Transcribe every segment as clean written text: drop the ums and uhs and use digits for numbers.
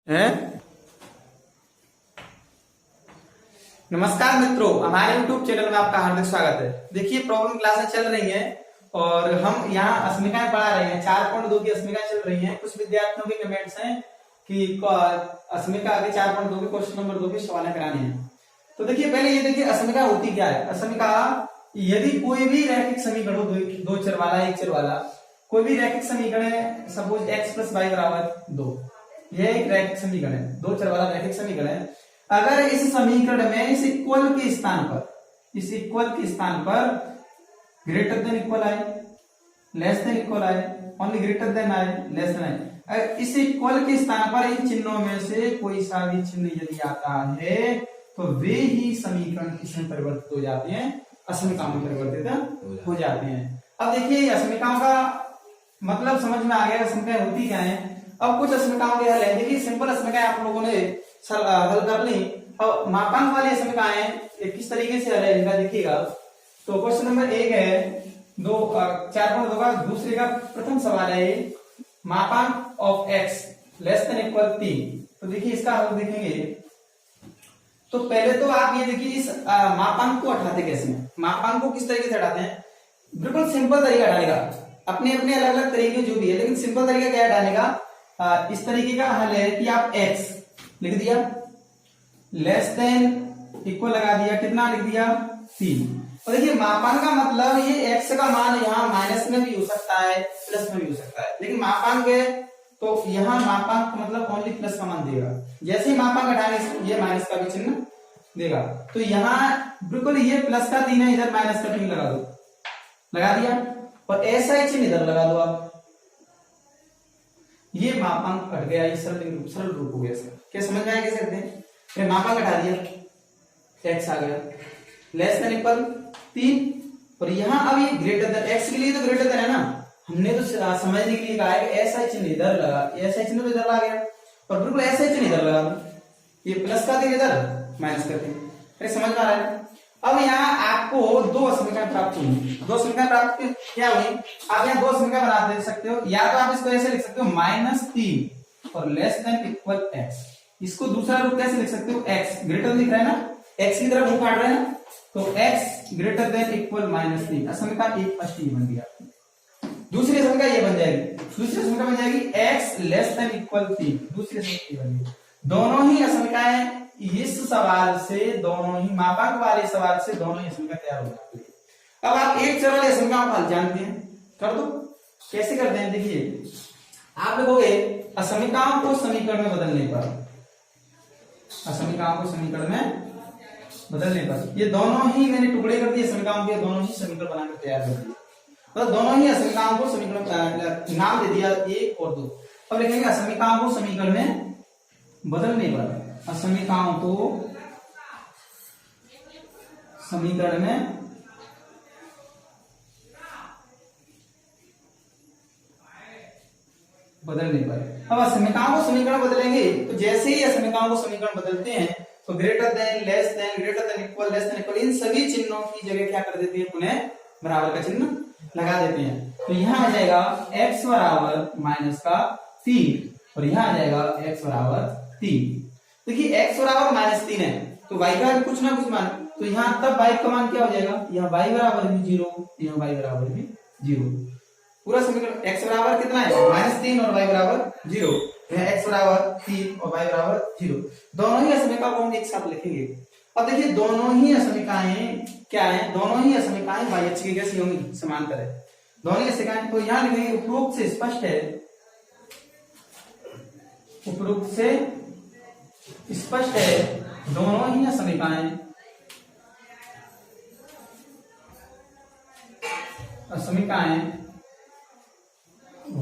हैं। नमस्कार मित्रों, हमारे YouTube चैनल में आपका हार्दिक स्वागत है। देखिए, प्रॉब्लम क्लासेस चल रही हैं और हम यहाँ अस्मिकाएं पढ़ा रहे हैं। 4.2 की अस्मिकाएं चल रही हैं। कुछ विद्यार्थियों के कमेंट्स हैं कि अस्मिका आगे 4.2 के क्वेश्चन नंबर 2 की सवाल करानी है। तो देखिए, पहले ये देखिए अस्मिका होती क्या है। अस्मिका यदि कोई भी रैखिक समीकरण हो, दो चर वाला एक चर वाला कोई भी रैखिक समीकरण है, सपोज x + y = 2, यह एक रैखिक समीकरण है, दो चर वाला रैखिक समीकरण है। अगर इस समीकरण में इस इक्वल के स्थान पर ग्रेटर देन इक्वल आए, लेस देन इक्वल आए, ओनली ग्रेटर देन आए, लेस देन आए, अगर इस इक्वल के स्थान पर इन चिन्हों में से कोई सा भी चिन्ह यदि आता है तो वे ही समीकरण किसमें परिवर्तित हो जाते हैं, अस्मिकाओं में परिवर्तित हो जाते हैं। अब देखिए, अस्मिकाओं का मतलब समझ में आ गया, अस्मिकाएं होती क्या है। अब कुछ अस्मिकाओं के हल है। देखिए, सिंपल अस्मिकाएं आप लोगों ने हल कर ली। अब मापांक वाली अस्मिकाएं किस तरीके से हल है इनका देखिएगा। तो क्वेश्चन नंबर 1 है 4.2 का दूसरे का प्रथम सवाल है, मापांक ऑफ x <= 3। तो देखिए, इसका हल देखेंगे तो पहले तो आप ये देखिए, इस मापांक को हटाते कैसे। मापांक को किस तरीके से हटाते हैं, बिल्कुल सिंपल तरीका हटाने का। अपने अपने अलग अलग तरीके जो भी है, लेकिन सिंपल तरीका क्या हटाने का, इस तरीके का हल है कि आप x लिख दिया, लेस देन इक्वल लगा दिया, कितना लिख दिया 3। और देखिए, मापांक का मतलब ये x का मान यहाँ माइनस में भी हो सकता है, प्लस में भी हो सकता है, लेकिन मापांक है तो यहाँ मापांक मतलब ओनली प्लस का मान देगा। जैसे ही मापांक हटाने ये माइनस का भी चिन्ह देगा। तो यहाँ बिल्कुल ये प्लस का 3 है, इधर माइनस का 3 लगा दो, लगा दिया, और ऐसा ही चिन्ह इधर लगा दो आप। ये मापांक हट गया, ये सरल रूप हो गया इसका। क्या समझ में आया कैसे करते हैं। फिर मापांक हटा दिया, x आ गया, लेस देन इक्वल 3, और यहाँ अब ये ग्रेटर देन, x के लिए तो ग्रेटर देन है ना, हमने तो समझने के लिए कहा है कि ऐसा ही चिन्ह इधर लगा, ऐसा ही चिन्ह तो इधर आ गया, और बिल्कुल ऐसा ही चिन्ह इधर लगा दो। ये प्लस का 3 इधर, माइनस का 3। फिर समझ में आ रहा है। अब यहाँ आपको दो समीकरण प्राप्त हुई। दो समीकरण प्राप्त क्या हुई, आप यहाँ दो समीकरण बना दे सकते हो। या तो आप इसको ऐसे लिख सकते हो -3 और लेस देन इक्वल x। इसको दूसरा रूप कैसे लिख सकते हो, x ग्रेटर दिख रहा है ना, x की तरफ मुंह काट रहे हैं ना, तो x ग्रेटर देन इक्वल -3। समीकरण एक फर्स्ट ये बन गया। दूसरी समीकरण ये बन जाएगी, दूसरी समीकरण बन जाएगी x लेस देन इक्वल 3। दूसरी समीकरण बन गई। दोनों ही समीकरण इस सवाल से, दोनों ही मापांक वाले सवाल से दोनों ही समीकरण तैयार हो जाती है। अब आप एक चर वाले समीकरण को हल जानते हैं, कर दो। कैसे करते हैं, देखिए, आप लिखोगे असमीकरणों को समीकरण में बदलने पर, असमीकरणों को समीकरण में बदलने पर ये दोनों ही मैंने टुकड़े कर दिए समीकरणों के, दोनों ही समीकरण बनाकर तैयार कर दिए। तो दोनों ही असमीकरणों को समीकरण नाम दे दिया 1 और 2। अब लिखेंगे असमीकरणों को समीकरण में बदलने पर, असमीकरणों को समीकरण में बदलने पर। अब असमीकरणों को समीकरण बदलेंगे तो जैसे ही असमीकरणों को समीकरण बदलते हैं तो greater than, less than, greater than equal, less than equal, इन सभी चिन्हों की जगह क्या कर देते हैं, पुनः बराबर का चिन्ह लगा देते हैं। तो यहाँ आ जाएगा x बराबर -3 और यहाँ आ जाएगा x बराबर 3। देखिए, x बराबर -3 है तो y का कुछ ना कुछ मान, तो यहाँ तब y का मान क्या हो जाएगा, यहाँ y बराबर भी 0, यहाँ y बराबर भी 0। पूरा समीकरण x बराबर कितना है, -3 और y बराबर 0, यहाँ x बराबर 3 और y बराबर 0। दोनों ही समीकरण को हम एक साथ लिखेंगे। अब देखिए, दोनों ही समीकरण क्या है, दोनों ही समीकरण y अक्ष की कैसी होंगी, समांतर है दोनों ही समीकरण। तो यहाँ लिखेंगे उपरोक्त से स्पष्ट है, उपरोक्त से स्पष्ट है दोनों ही समीकरण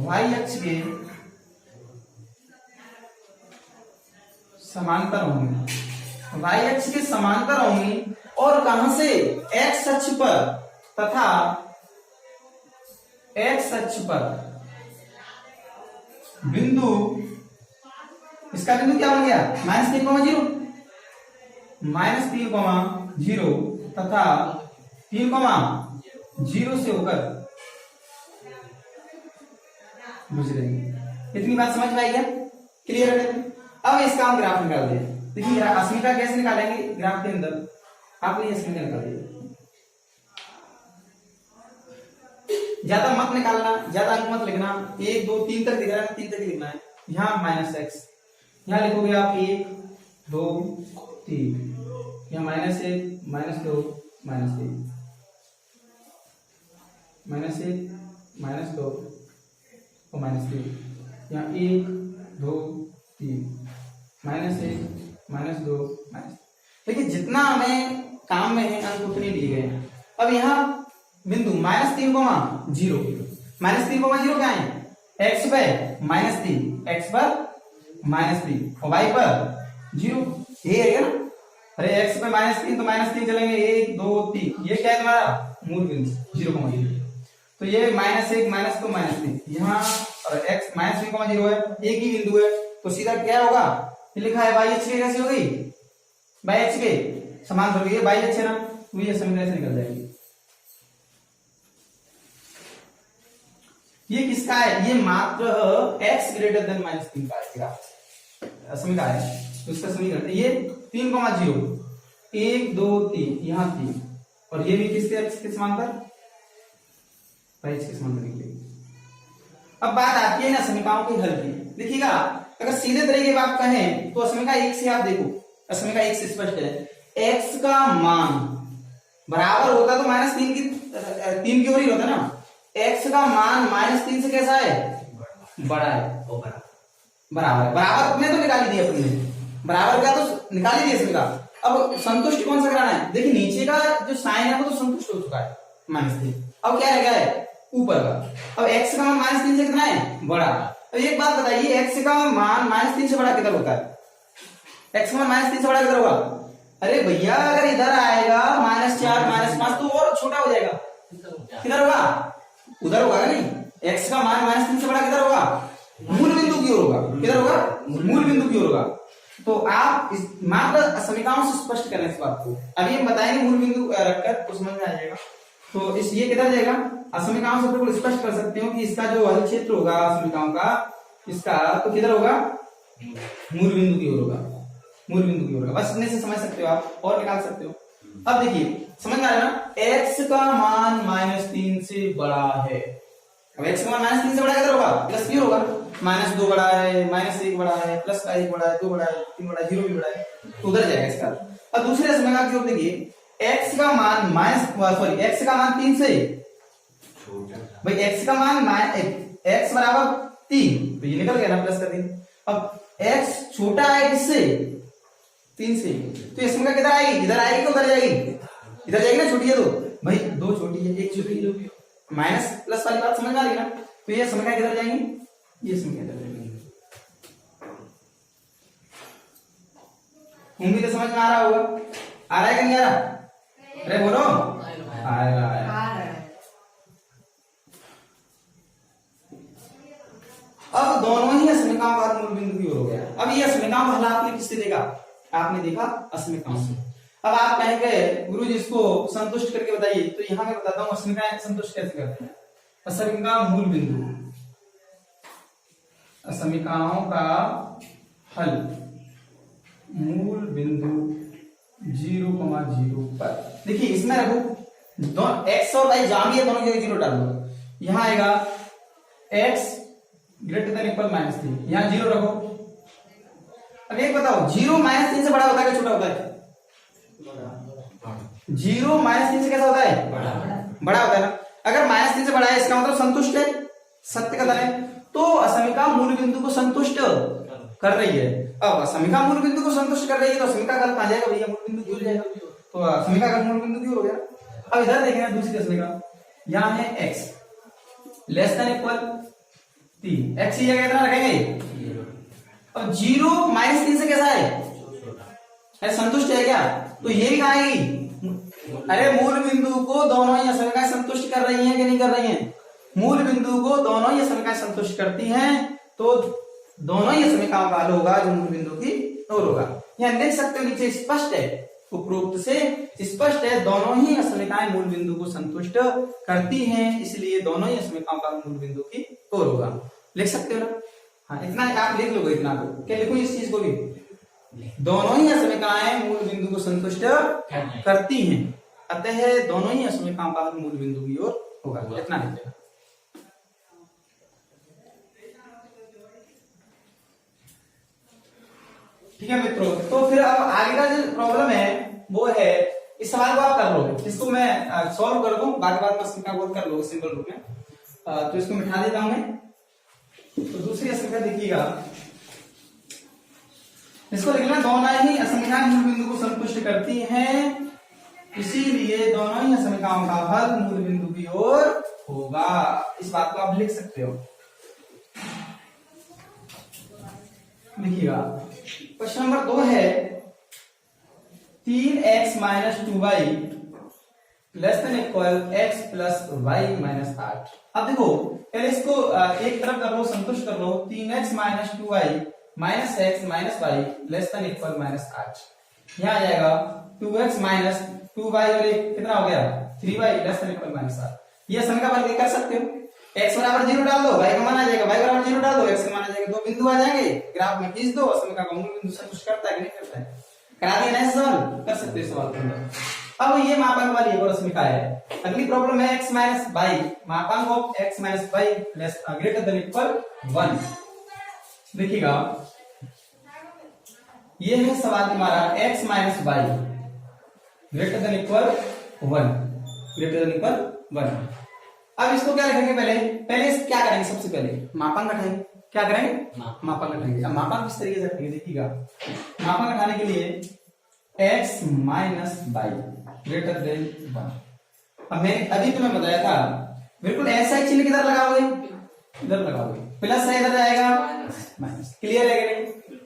y अक्ष के समांतर होंगे, y अक्ष के समांतर होंगी। और कहां से, x अक्ष पर तथा x अक्ष पर बिंदु, इसका बिंदु क्या बन गया, -3,0, -3,0 तथा 3,0 से होकर गुजरेंगे। इतनी बात समझ में आई क्या, क्लियर है। अब इसका हम ग्राफ निकाल दिए। देखिए असमिका कैसे निकालेंगे ग्राफ के अंदर, आपने ये असमिका निकाल दिया। ज्यादा मत निकालना, ज्यादा अंक मत लिखना, 1 2 3 तक दिख रहा है, 3 तक लिखना है। यहाँ माइनस एक्स, यहाँ लिखोगे आप 1 2 3, यहाँ -1 -2 -3, -1 -2 और -3, यहाँ 1 2 3 -1 -2 -3। देखिए जितना हमें काम में है अंक उतने लिए गए हैं। अब यहाँ बिंदु -3, -0 क्या है, x पे -3, x पर -3 और y पर 0, ये है ना। अरे x पे -3 तो -3 चलेंगे, 1 2 3, ये क्या है तुम्हारा मूल बिंदु 0,0। तो ये -1 -2 -3, यहाँ और x -3,0 है, एक ही बिंदु है, तो सीधा क्या होगा, ये लिखा है y h के कैसे हो गई, y h के समान हो गई है, y h है ना, तो ये समीकरण से निकल जाएगी। ये किसका है, ये मात्र x ग्रेटर देन -3 का है, समीकरण है। तो इसका समीकरण ये 3,0 1 2 3, यहाँ 3, और ये भी किसके समांतर, y h के समांतर निकलेगी। अब बात आती है ना समीकरणों के हल की। देखिएगा अगर सीधे तरीके बात कहें तो समीकरण 1 से आप देखो, समीकरण 1 से स्पष्ट है, x का मान बराबर होता तो -3 की ओर ही होता ना, x का मान -3 से कैसा है, बड़ा है, बराबर अपने तो निकाल ही दिए अपने, बराबर का तो निकाल ही दिए समीकरण। अब संतुष्ट कौन सा कराना है, देखिए नीचे का जो साइन है वो तो संतुष्ट हो चुका है -3, अब क्या रह गया है ऊपर का। अब x का मान -3 से कितना है, बड़ा। तो एक बात बताइए, x का मान -3 से बड़ा किधर होता है, x का मान -3 से बड़ा किधर होगा, अरे भैया अगर इधर आएगा -4 -5 तो और छोटा हो जाएगा, किधर होगा, उधर होगा नहीं। x का मान -3 से बड़ा किधर होगा, मूल बिंदु की ओर होगा, किधर होगा, मूल बिंदु की ओर होगा। तो आप इस मात्र समीकरणों से स्पष्ट करें इस बात को, अभी हम बताएंगे मूल बिंदु रखकर तो समझ में आ जाएगा। तो इस ये किधर जाएगा, समीकरणों से बिल्कुल स्पष्ट कर सकते हो कि इसका जो हल क्षेत्र होगा समीकरणों का, इसका तो किधर होगा, मूल बिंदु की ओर होगा, मूल बिंदु की ओर होगा। बस इतने से समझ सकते हो आप, और निकाल सकते हो। अब देखिए समझ में आ रहा है ना, x का मान -3 से बड़ा है। अब x का मान -3 से बड़ा किधर होगा, प्लस की होगा, -2 बड़ा है, -1 बड़ा है, प्लस का 1 बड़ा है, 2 बड़ा है, 3 बड़ा है, 0 भी बड़ा है, तो उधर जाएगा इसका। अब दूसरे समीकरण की ओर देखिए, x का मान x का मान 3 से भाई, x का मान x बराबर 3, तो ये निकल गया ना, प्लस कर दी। अब x छोटा है किससे, 3 से, तो इसमें का किधर आएगी, इधर आएगी तो उधर जाएगी, इधर जाएगी ना, छोटी है तो भाई 2 छोटी है, 1 छोटी है, माइनस प्लस वाली बात समझ में आ रही ना। तो ये समीकरण किधर जाएंगी, ये समीकरण किधर जाएंगी, उम्मीद है समझ में आ रहा होगा, आ रहा है कि नहीं आ रहा, अरे बोलो, आ रहा है। अब दोनों ही असमीकरणों का मूल बिंदु की ओर हो गया। अब ये असमीकरण का हल आपने किससे देखा, आपने देखा असमीकरण से। अब आप कहेंगे गुरुजी इसको संतुष्ट करके बताइए, तो यहां मैं बताता हूं असमीकरण संतुष्ट कैसे करते हैं। असमीकरण मूल बिंदु, असमीकरणों का हल मूल बिंदु 0,0 पर। देखिए इसमें रखो x और y जहां भी है दोनों जगह 0 डाल दो, यहां आएगा x ग्रेटर देन इक्वल -3, यहां 0 रखो। अब एक बताओ 0 -3 से बड़ा होता है कि छोटा होता है, 0 -3 से कैसा होता है, बड़ा होता है ना। अगर -3 से बड़ा है इसका मतलब संतुष्ट है, सत्य कथन है, तो असमीकरण मूल बिंदु को संतुष्ट कर रही है। अब समीकरण मूल बिंदु को संतुष्ट कर रही है तो समीकरण कहाँ जाएगा भैया, मूल बिंदु जुड़ जाएगा, तो समीकरण मूल बिंदु क्यों हो गया। अब इधर देखें दूसरी समीकरण, यहाँ है x less than equal 3, x की जगह कितना रखेंगे, अब 0 -3 से कैसा है, संतुष्ट है क्या, तो ये भी आएगी। अरे मूल बिंदु को दोनों ही समीकरण संतुष्ट कर रही हैं कि नहीं कर रही हैं, मूल बिंदु को दोनों ही समीकरण संतुष्ट करती हैं, तो दोनों ही समीकरणों का हल होगा जो मूल बिंदु की ओर होगा। यहाँ देख सकते हो नीचे स्पष्ट है, उपरोक्त से स्पष्ट है, दोनों ही समीकरण मूल बिंदु को संतुष्ट करती हैं, इसलिए दोनों ही समीकरणों का मूल बिंदु की ओर होगा। लिख सकते हो ना, हाँ इतना आप लिख लो, इतना को क्या लिखो इस चीज को भी, दोनों ही असमिकाएं मूल बिंदु को संतुष्ट करती हैं, अतः दोनों ही असमिकाओं का मूल बिंदु की ओर होगा, इतना लिख लेना। ठीक है मित्रों, तो फिर अब आगे का जो प्रॉब्लम है वो है, इस सवाल को आप कर लोगे, इसको मैं सॉल्व कर दूं, बाकी बात असमिका बोध कर लोगे सिंपल रूप में। तो इसको मिटा देता हूं मैं। तो दूसरी असमिका देखिएगा, इसको लिखना, दोनों ही असमिकाएं मूल बिंदु को संतुष्ट करती हैं, इसीलिए दोनों ही असमिकाओं का हल मूल बिंदु की ओर होगा। इस बात को आप लिख सकते हो। लिखिएगा, क्वेश्चन नंबर 2 है 3x minus 2y less than equal x plus y minus 8। अब देखो पहले इसको एक तरफ कर लो, संतुष्ट कर लो, 3x minus 2y minus x minus y less than equal minus 8। यहाँ आ जाएगा 2x माइनस 2y और एक कितना हो गया 3y less than equal minus 8। ये समीकरण बन के कर सकते हो, x बराबर 0 डाल दो, y का मान आ जाएगा, y बराबर 0 डाल दो, x का मान आ जाएगा, दो बिंदु आ जाएंगे, ग्राफ में खींच दो, समीकरण का मूल बिंदु संतुष्ट करता है कि नहीं करता है। करा दिया ना सवाल, कर सकते हो सवाल के अंदर। अब ये मापांक वाली एक और समीकरण है। अगली प्रॉब्लम है x माइनस y, मापांक of x minus y less greater than equal 1। देखिएगा ये है सवाल हमारा, x minus y greater than equal 1, greater than equal 1। अब इसको क्या लिखेंगे, पहले क्या करेंगे, सबसे पहले मापांक घटाएंगे। क्या करेंगे, मापांक घटाएंगे। अब मापांक किस तरीके से घटाएंगे देखिएगा, मापांक घटाने के लिए x minus y greater than 1। अब मैंने अभी तुम्हें बताया था, बिल्कुल ऐसा ही चिन्ह किधर लगाओगे, इधर लगाओगे, प्लस है इधर जाएगा माइनस, क्लियर है कि नहीं।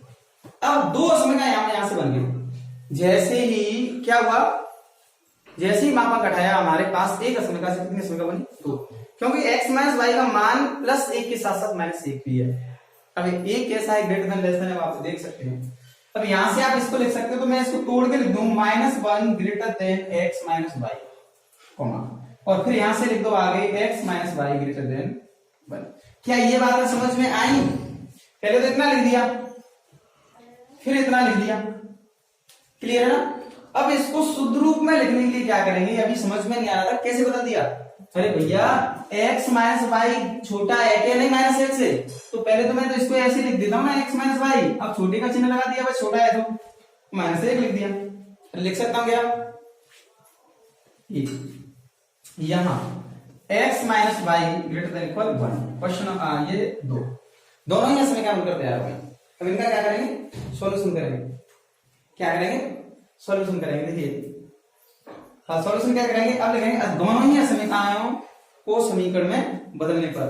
अब दो समीकरण यहां से बन गए। जैसे ही क्या हुआ, जैसे ही मापांक घटाया हमारे पास एक समीकरण से कितनी समीकरण बनी, 2, क्योंकि x माइनस y का मान प्लस 1 के साथ साथ माइनस 1 भी है। अब एक कैसा है, ग्रेटर देन लेस देन है, आप देख सकते हैं। अब यहां से आप इसको लिख सकते हो, तो मैं इसको तोड़ के लिख दूं -1 greater than x minus y, और फिर यहां से लिख दो आगे x minus y greater than 1। क्या ये बात समझ में आई? पहले तो इतना लिख दिया, फिर इतना लिख दिया, क्लियर है ना। अब इसको शुद्ध रूप में लिखने के लिए क्या करेंगे, अभी समझ में नहीं आ रहा था, कैसे बता दिया, अरे भैया x माइनस y छोटा है क्या, नहीं माइनस 1 से, तो पहले तो मैं तो इसको ऐसे लिख देता हूं ना x माइनस y। अब छोटे का चिन्ह लगा दिया, बस छोटा है तो माइनस 1 लिख दिया, लिख सकता हूं क्या, यहां x minus y greater than equal 1। Question ये दोनों ही समीकरण बनकर तैयार हो गए। अब इनका क्या करेंगे, सॉल्यूशन करेंगे। क्या करेंगे, सॉल्यूशन करेंगे। देखिए सॉल्यूशन क्या करेंगे, अब लिखेंगे दोनों ही समीकरणों को समीकरण में बदलने पर,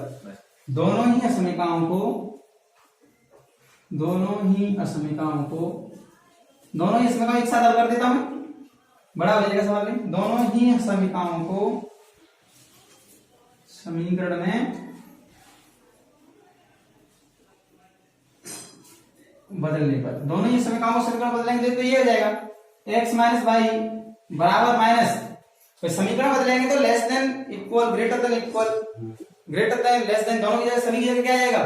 दोनों ही समीकरणों को एक साथ हल कर देता हूं, बड़ा हो जाएगा सवाल में। दोनों ही समीकरणों को समीकरण में बदलने पर, दोनों ही समीकरणों को समीकरण बदलेंगे तो ये हो जाएगा x माइनस वाई बराबर माइनस, तो समीकरण बदलेंगे तो less than equal greater than equal greater than less then, दोनों की जगह सभी की जगह क्या आ जाएगा,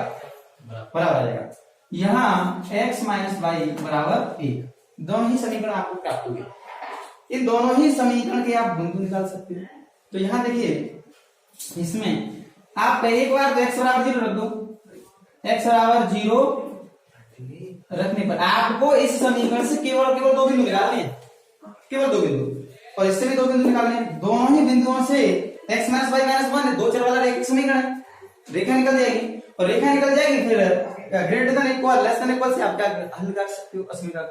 बराबर आ जाएगा। यहाँ x माइनस वाई बराबर 1, दोनों ही समीकरण आपको प्राप्त हो गए। इन दोनों ही समीकरण के आप बिंदु निकाल सकते हो। तो यहाँ देखिए इसमें आप एक बार तो x बराबर 0 रख दो, x बराबर 0 रखने पर आपको इस समीकरण से केवल दो बिंदु निकालने हैं, केवल दो बिंदु, और इससे भी दो बिंदु निकालने हैं। दोनों ही बिंदुओं से x माइनस वाई माइनस 1 दो चर वाला रेखा समीकरण है, रेखा निकल जाएगी, और रेखा निकल जाएगी फिर greater than equal less than equal से आप क्या हल कर सकते हो समीकरण।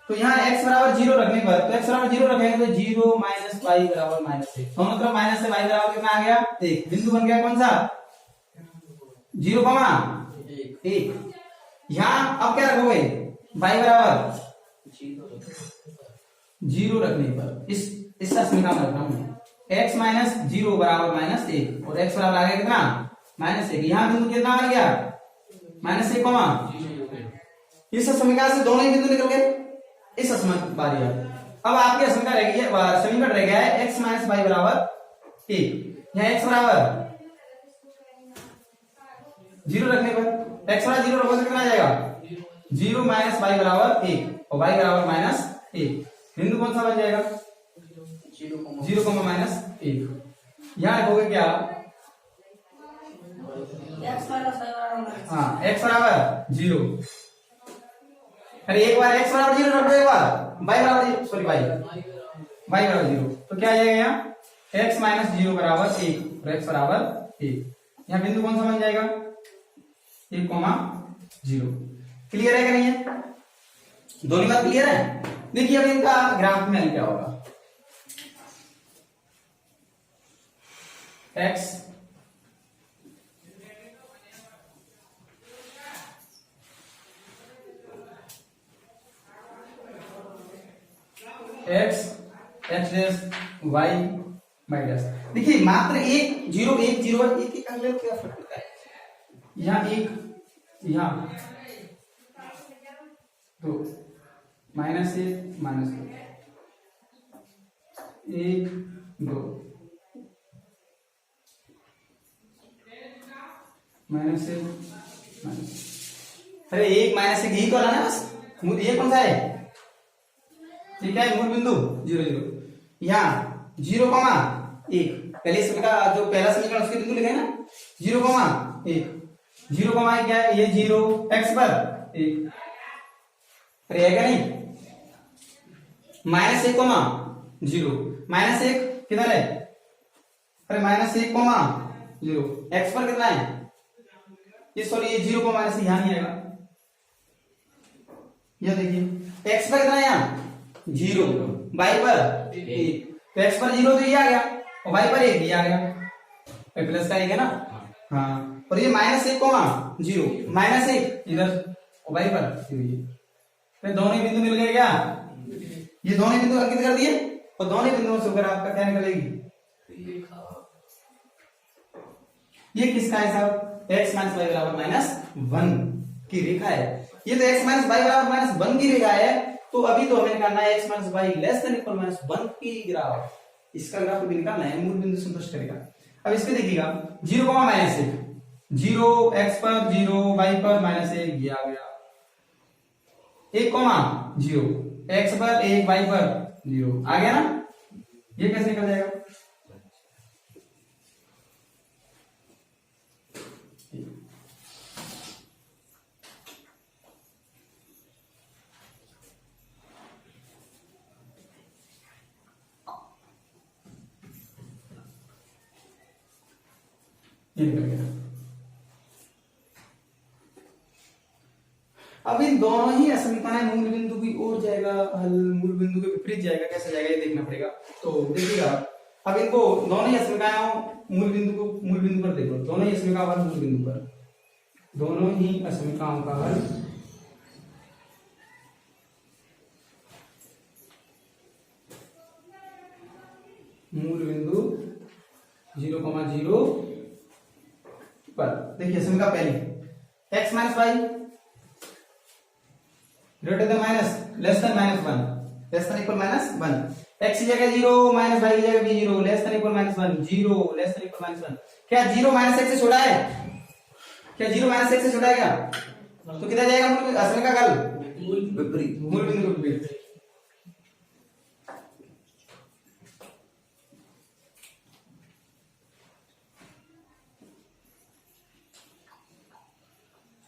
तो यहाँ x बराबर 0 रखने पर, तो x बराबर 0 रखेंगे तो 0 माइनस वाई बराबर माइनस 1, दोनों तरफ माइनस से y बराबर कितना आ गया 1, बिंदु बन गया कौन सा 0,1। यहाँ अब क्या रखोगे y बराबर 0 रखने पर इस समीकरण में रखना हूं x माइनस 0 बराबर माइनस 1 और x बराबर आ गया कितना माइनस 1। यहाँ बिंदु कितना बन गया माइनस 1, इस समीकरण से दोनों ही बिंदु निकल गए। इस समीकरण बारी अब आपके समीकरण रह गया है x माइनस वाई बराबर 1, यहाँ x बराबर 0 रखने पर x बराबर 0 रखोगे कितना आ जाएगा 0 माइनस y बराबर 1 और y बराबर माइनस 1। बिंदु कौन सा बन जाएगा 0 माइनस 1। यहाँ रखोगे क्या हाँ x बराबर 0। अरे एक बार x बराबर 0 रख दो, एक बार y बराबर सॉरी y बराबर 0 तो क्या आ जाएगा यहाँ x माइनस 0 बराबर 1 और x बराबर 1। यहाँ बिंदु कौन सा बन जाएगा 1,0। क्लियर है कि नहीं है? दोनों बात क्लियर है? देखिए अब इनका ग्राफ में क्या होगा x डैश y डैश। देखिए मात्र एक 0 1 0 1 एक अंक ले लो, क्या फर्क पड़ता है? यहाँ एक यहाँ तो माइनस 1 माइनस 2 1 2 माइनस 1 माइनस। अरे 1 माइनस 1 यही तो आना है बस। ये कौन सा है? ठीक है मूल बिंदु 0 0 यहाँ 0, 1 पहले इसमें का जो पहला समीकरण उसके बिंदु लिखे ना 0, 1 0, क्या है ये 0 x पर 1 रहेगा नहीं माइनस 1, 0 माइनस 1 किधर है? अरे माइनस 1, 0 x पर कितना है ये सॉरी ये 0 माइनस यहाँ नहीं आएगा। ये देखिए x पर कितना है यहाँ 0 y पर 1 तो x पर 0 तो ये आ गया और y पर 1 ये आ गया प्लस का 1 है ना हाँ। और ये माइनस 1, 0 माइनस 1 इधर और y पर फिर दोनों बिंदु मिल गए क्या? ये दोनों बिंदु अंकित कर दिए और दोनों बिंदुओं से होकर आपका क्या निकलेगी ये किसका है साहब x माइनस y बराबर माइनस 1 की रेखा है। ये तो x माइनस y बराबर माइनस 1 की रेखा है तो अभी तो हमें निकालना है x minus y less than equal minus 1 की ग्राफ। इसका ग्राफ भी निकालना है, मूल बिंदु संतुष्ट करेगा। अब इसको देखिएगा 0, माइनस 1 0 x पर 0 y पर माइनस 1 ये आ गया 1, 0 x पर 1 y पर 0 आ गया ना। ये कैसे निकल जाएगा ये निकल गया। अब इन दोनों ही असमीकरण मूल बिंदु की ओर जाएगा हल मूल बिंदु के विपरीत जाएगा, कैसे जाएगा ये देखना पड़ेगा। तो देखिएगा अब इनको दोनों ही असमीकरण मूल बिंदु पर देखो, दोनों ही असमीकरण हल मूल बिंदु पर, दोनों ही असमीकरणों का हल मूल बिंदु 0, 0 पर। देखिए समीकरण पहले x minus Y greater than minus less than minus 1 less than equal minus 1 x की जगह 0 माइनस y की जगह भी 0 less than equal minus 1 0 less than equal minus 1। क्या 0 माइनस 1 से छोटा है? क्या 0 माइनस 1 से छोटा है क्या? तो किधर जाएगा मूल असल का कल विपरीत, मूल बिंदु विपरीत।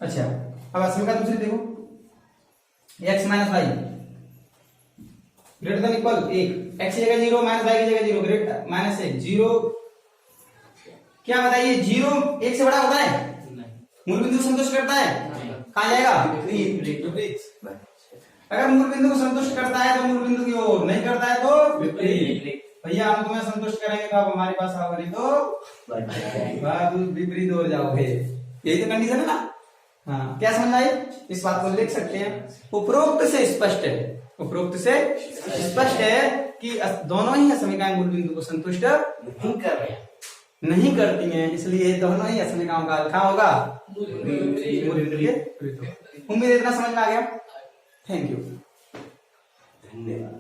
अच्छा अब असमीकरण दूसरी देखो x minus Y greater than equal 1 x की जगह 0 माइनस y की जगह 0 ग्रेटर माइनस 1 0। क्या बताइए 0 1 से बड़ा होता है? मूल बिंदु संतुष्ट करता है? कहां जाएगा विपरीत। अगर मूल बिंदु को संतुष्ट करता है तो मूल बिंदु की ओर, नहीं करता है तो विपरीत। भैया हम तुम्हें संतुष्ट करेंगे तो आप हमारे पास आओगे, नहीं तो विपरीत हो जाओगे। यही तो कंडीशन है ना। हाँ क्या समझ आई? इस बात को लिख सकते हैं उपरोक्त से स्पष्ट है, उपरोक्त से स्पष्ट है कि दोनों ही समीकरण मूल बिंदु को संतुष्ट नहीं करती हैं, इसलिए दोनों ही समीकरणों का हल कहां होगा? मूल बिंदु के विपरीत। उम्मीद इतना समझ में आ गया। थैंक यू, धन्यवाद।